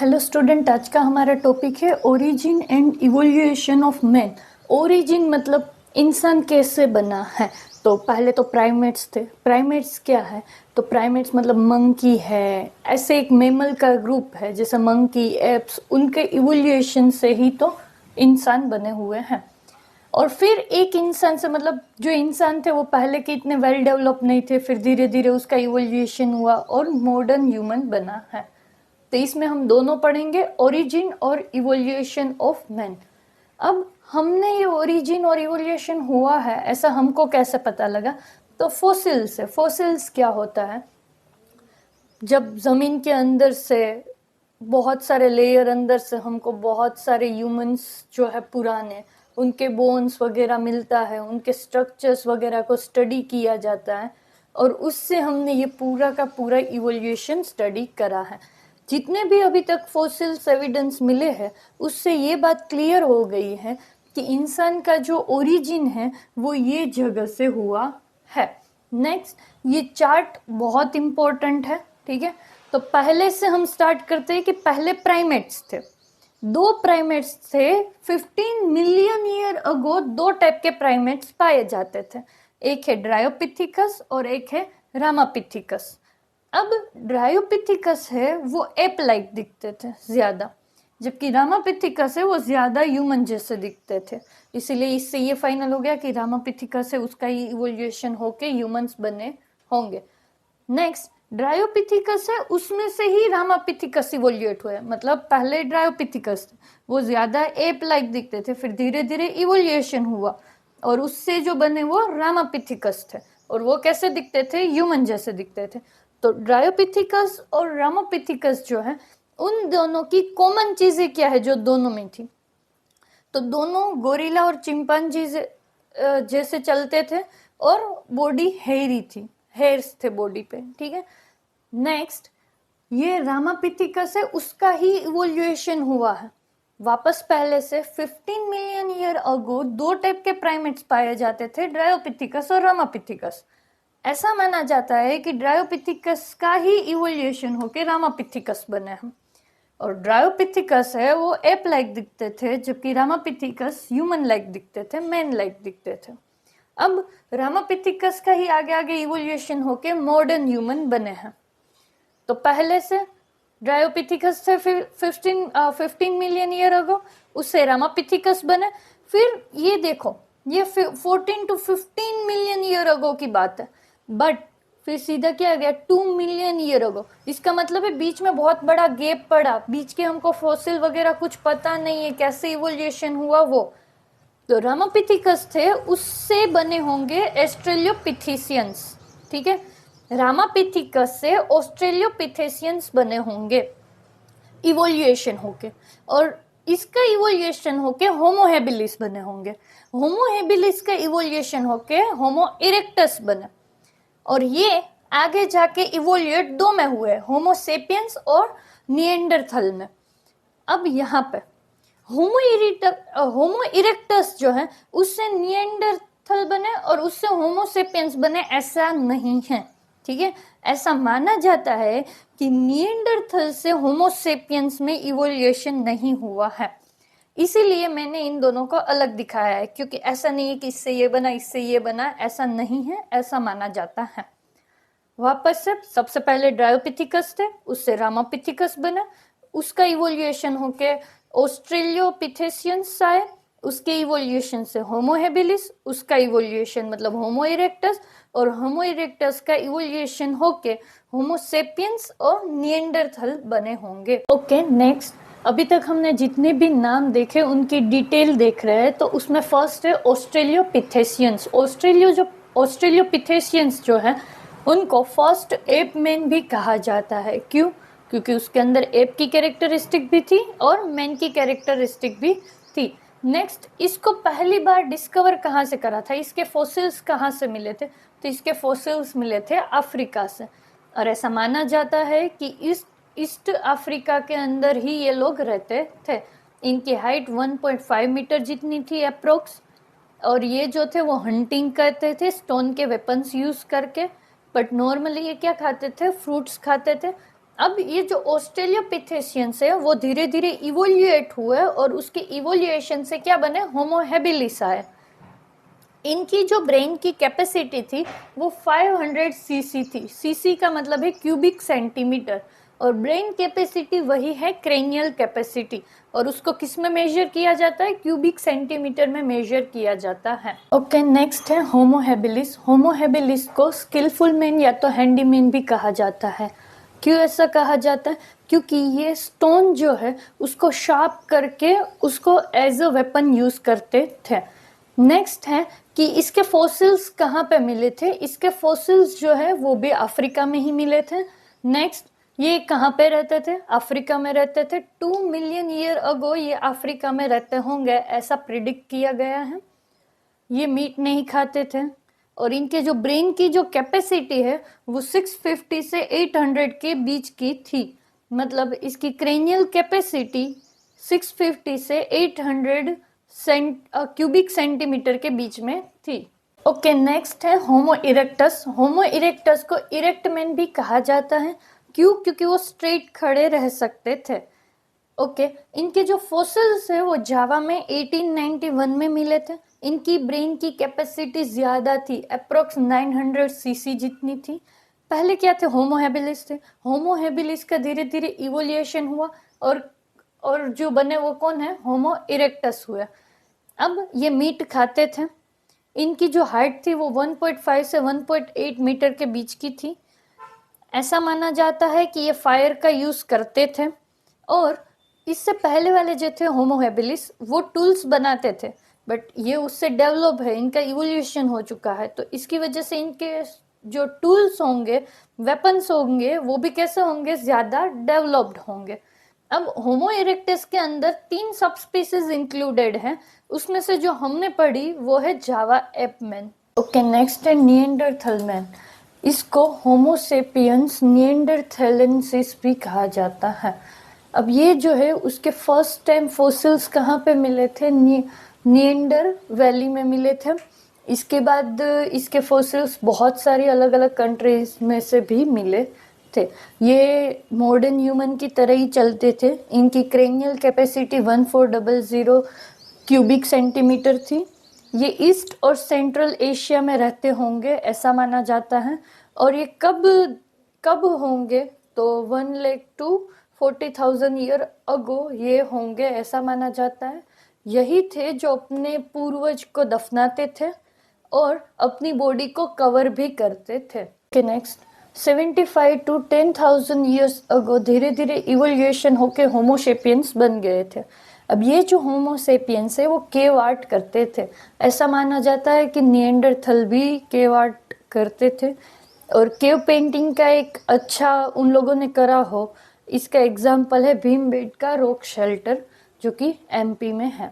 Hello student, आज का हमारा टॉपिक है origin and evolution of man. Origin मतलब इंसान कैसे बना है। तो पहले तो प्राइमेट्स थे। प्राइमेट्स क्या है? तो प्राइमेट्स मतलब मंकी है, ऐसे एक मेमल का ग्रुप है जैसे मंकी, एप्स। उनके इवोल्यूशन से ही तो इंसान बने हुए हैं। और फिर एक इंसान से मतलब जो इंसान थे वो पहले के इतने वेल डेवलप नहीं थे, फिर धीरे धीरे उसका इवोल्यूशन हुआ और मॉडर्न ह्यूमन बना है। तो इसमें हम दोनों पढ़ेंगे, ओरिजिन और इवोल्यूशन ऑफ मैन। अब हमने ये ओरिजिन और इवोल्यूशन हुआ है ऐसा हमको कैसे पता लगा? तो फोसिल्स है। फोसिल्स क्या होता है? जब जमीन के अंदर से बहुत सारे लेयर अंदर से हमको बहुत सारे ह्यूमंस जो है पुराने, उनके बोन्स वगैरह मिलता है, उनके स्ट्रक्चर्स वगैरह को स्टडी किया जाता है और उससे हमने ये पूरा का पूरा इवोल्यूशन स्टडी करा है। जितने भी अभी तक फोसिल्स एविडेंस मिले हैं उससे ये बात क्लियर हो गई है कि इंसान का जो ओरिजिन है वो ये जगह से हुआ है। नेक्स्ट, ये चार्ट बहुत इंपॉर्टेंट है, ठीक है। तो पहले से हम स्टार्ट करते हैं कि पहले प्राइमेट्स थे। दो प्राइमेट्स थे। 15 मिलियन ईयर अगो दो टाइप के प्राइमेट्स पाए जाते थे। एक है ड्रायोपिथिकस और एक है रामापिथिकस। अब ड्रायोपिथिकस है वो एप लाइक दिखते थे ज्यादा, जबकि रामापिथिकस है वो ज्यादा ह्यूमन जैसे दिखते थे। इसीलिए इससे ये फाइनल हो गया कि रामापिथिकस है उसका ही इवोल्यूशन होके ह्यूमंस बने होंगे। नेक्स्ट, ड्रायोपिथिकस है उसमें से ही रामापिथिकस इवोल्यूट हुए। मतलब पहले ड्रायोपिथिकस वो ज्यादा एप लाइक दिखते थे, फिर धीरे धीरे इवोल्यूशन हुआ और उससे जो बने वो रामापिथिकस थे। और वो कैसे दिखते थे? ह्यूमन जैसे दिखते थे। तो ड्रायोपिथिकस और रामापिथिकस जो है उन दोनों की कॉमन चीजें क्या है जो दोनों में थी? तो दोनों गोरिल्ला और चिंपांजी जैसे चलते थे और बॉडी हेयरी थी, हेयर्स थे बॉडी पे, ठीक है। नेक्स्ट, ये रामापिथिकस है उसका ही इवोल्यूशन हुआ है वापस। पहले से 15 मिलियन ईयर अगो दो टाइप के प्राइमेट्स पाए जाते थे, ड्रायोपिथिकस और रामापिथिकस। ऐसा माना जाता है कि ड्रायोपिथिकस का ही इवोल्यूशन होकर रामापिथिकस बने हैं। और ड्रायोपिथिकस है वो एप लाइक दिखते थे, जबकि रामापिथिकस ह्यूमन लाइक दिखते थे, मैन लाइक दिखते थे। अब रामापिथिकस का ही आगे आगे इवोल्यूशन होके मॉडर्न ह्यूमन बने हैं। तो पहले से ड्रायोपिथिकस थे 15 मिलियन ईयर अगो, उससे रामापिथिकस बने। फिर ये देखो, ये 14 टू 15 मिलियन ईयर अगो की बात है, बट फिर सीधा क्या आ गया 2 मिलियन ईयर अगो। इसका मतलब है बीच में बहुत बड़ा गैप पड़ा, बीच के हमको फॉसिल वगैरह कुछ पता नहीं है कैसे इवोल्यूशन हुआ वो। तो रामापिथिकस थे उससे बने होंगे एस्ट्रेलियोपिथेशियंस, ठीक है। रामापिथिकस से ऑस्ट्रेलियोपिथेशियंस बने होंगे इवोल्यूशन होके, और इसका इवोल्यूशन होके होमो हेबिलिस बने होंगे। होमो हेबिलिस का इवोल्यूशन होके होमो इरेक्टस बने, और ये आगे जाके इवोल्यूट दो में हुए, होमो सेपियंस और निएंडरथल में। अब यहाँ पे होमो इरेक्टस जो है उससे निएंडरथल बने और उससे होमो सेपियंस बने, ऐसा नहीं है, ठीक है। ऐसा माना जाता है कि निएंडरथल से होमो सेपियंस में इवोल्यूशन नहीं हुआ है। इसीलिए मैंने इन दोनों को अलग दिखाया है, क्योंकि ऐसा नहीं है कि इससे ये बना इससे ये बना, ऐसा नहीं है, ऐसा माना जाता है। वापस से सबसे पहले ड्रायोपिथिकस थे, उससे रामापिथिकस बना, उसका इवोल्यूशन होके ऑस्ट्रेलियोपिथेशियंस आए, उसके इवोल्यूशन से होमो हेबिलिस, उसका इवोल्यूशन मतलब होमो इरेक्टस, और होमो इरेक्टस का इवोल्यूशन होके होमो सेपियंस और निएंडरथल बने होंगे। ओके, नेक्स्ट, अभी तक हमने जितने भी नाम देखे उनकी डिटेल देख रहे हैं। तो उसमें फर्स्ट है ऑस्ट्रेलियोपिथेशियंस। ऑस्ट्रेलियोपिथेशियंस जो है उनको फर्स्ट एप मैन भी कहा जाता है। क्यों? क्योंकि उसके अंदर एप की कैरेक्टरिस्टिक भी थी और मैन की कैरेक्टरिस्टिक भी थी। नेक्स्ट, इसको पहली बार डिस्कवर कहाँ से करा था, इसके फॉसिल्स कहाँ से मिले थे? तो इसके फॉसिल्स मिले थे अफ्रीका से, और ऐसा माना जाता है कि ईस्ट अफ्रीका के अंदर ही ये लोग रहते थे। इनकी हाइट 1.5 मीटर जितनी थी अप्रोक्स, और ये जो थे वो हंटिंग करते थे स्टोन के वेपन्स यूज करके। बट नॉर्मली ये क्या खाते थे? फ्रूट्स खाते थे। अब ये जो ऑस्ट्रेलियोपिथेशियंस है वो धीरे धीरे इवोल्यूएट हुए और उसके इवोल्यूएशन से क्या बने, होमो हैबिलिस आए। इनकी जो ब्रेन की कैपेसिटी थी वो 500 सीसी थी। सीसी का मतलब है क्यूबिक सेंटीमीटर, और ब्रेन कैपेसिटी वही है क्रेनियल कैपेसिटी, और उसको किस में मेजर किया जाता है, क्यूबिक सेंटीमीटर में मेजर किया जाता है। ओके, नेक्स्ट है होमो हैबिलिस। होमो हैबिलिस को स्किलफुल मैन या तो हैंडीमैन भी कहा जाता है। क्यों ऐसा कहा जाता है, क्योंकि ये स्टोन जो है उसको शार्प करके उसको एज अ वेपन यूज करते थे। नेक्स्ट है कि इसके फॉसिल्स कहाँ पे मिले थे, इसके फॉसिल्स जो है वो भी अफ्रीका में ही मिले थे। नेक्स्ट, ये कहाँ पे रहते थे, अफ्रीका में रहते थे। 2 मिलियन ईयर अगो ये अफ्रीका में रहते होंगे ऐसा प्रिडिक्ट किया गया है। ये मीट नहीं खाते थे, और इनके जो ब्रेन की जो कैपेसिटी है वो 650 से 800 के बीच की थी। मतलब इसकी क्रेनियल कैपेसिटी 650 से 800 क्यूबिक सेंटीमीटर के बीच में थी। ओके, नेक्स्ट है होमो इरेक्टस। होमो इरेक्टस को इरेक्ट मैन भी कहा जाता है। क्यों, क्योंकि वो स्ट्रेट खड़े रह सकते थे। ओके, इनके जो फॉसिल्स है वो जावा में 1891 में मिले थे। इनकी ब्रेन की कैपेसिटी ज्यादा थी, अप्रोक्स 900 सीसी जितनी थी। पहले क्या थे, होमो हैबिलिस थे। होमो हैबिलिस का धीरे धीरे इवोल्यूशन हुआ और जो बने वो कौन है, होमो इरेक्टस हुए। अब ये मीट खाते थे। इनकी जो हाइट थी वो 1.5 से 1.8 मीटर के बीच की थी। ऐसा माना जाता है कि ये फायर का यूज करते थे, और इससे पहले वाले जो थे होमो हैबिलिस वो टूल्स बनाते थे, बट ये उससे डेवलप है, इनका इवोल्यूशन हो चुका है, तो इसकी वजह से इनके जो टूल्स होंगे, वेपन्स होंगे, वो भी कैसे होंगे, ज्यादा डेवलप्ड होंगे। अब होमो इरेक्टस के अंदर 3 सब स्पीसीज इंक्लूडेड हैं, उसमें से जो हमने पढ़ी वो है जावा एपमैन। ओके, नेक्स्ट है निएंडरथल मैन। इसको होमो सेपियंस निएंडरथैलेंसिस भी कहा जाता है। अब ये जो है उसके फर्स्ट टाइम फॉसिल्स कहाँ पे मिले थे, निएंडर वैली में मिले थे। इसके बाद इसके फॉसिल्स बहुत सारी अलग अलग कंट्रीज में से भी मिले थे। ये मॉडर्न ह्यूमन की तरह ही चलते थे। इनकी क्रेनियल कैपेसिटी 1400 क्यूबिक सेंटीमीटर थी। ये ईस्ट और सेंट्रल एशिया में रहते होंगे ऐसा माना जाता है। और ये कब कब होंगे, तो 1 लाख टू 40,000 ईयर अगो ये होंगे ऐसा माना जाता है। यही थे जो अपने पूर्वज को दफनाते थे और अपनी बॉडी को कवर भी करते थे। नेक्स्ट, 75 टू 10,000 ईयर्स अगो धीरे धीरे इवोल्यूशन होके होमोसेपियंस बन गए थे। अब ये जो होमोसेपियंस है वो केव आर्ट करते थे। ऐसा माना जाता है कि निएंडरथल भी केव आर्ट करते थे, और केव पेंटिंग का एक अच्छा उन लोगों ने करा हो, इसका एग्जाम्पल है भीमबेटका रॉक शेल्टर जो कि एमपी में है।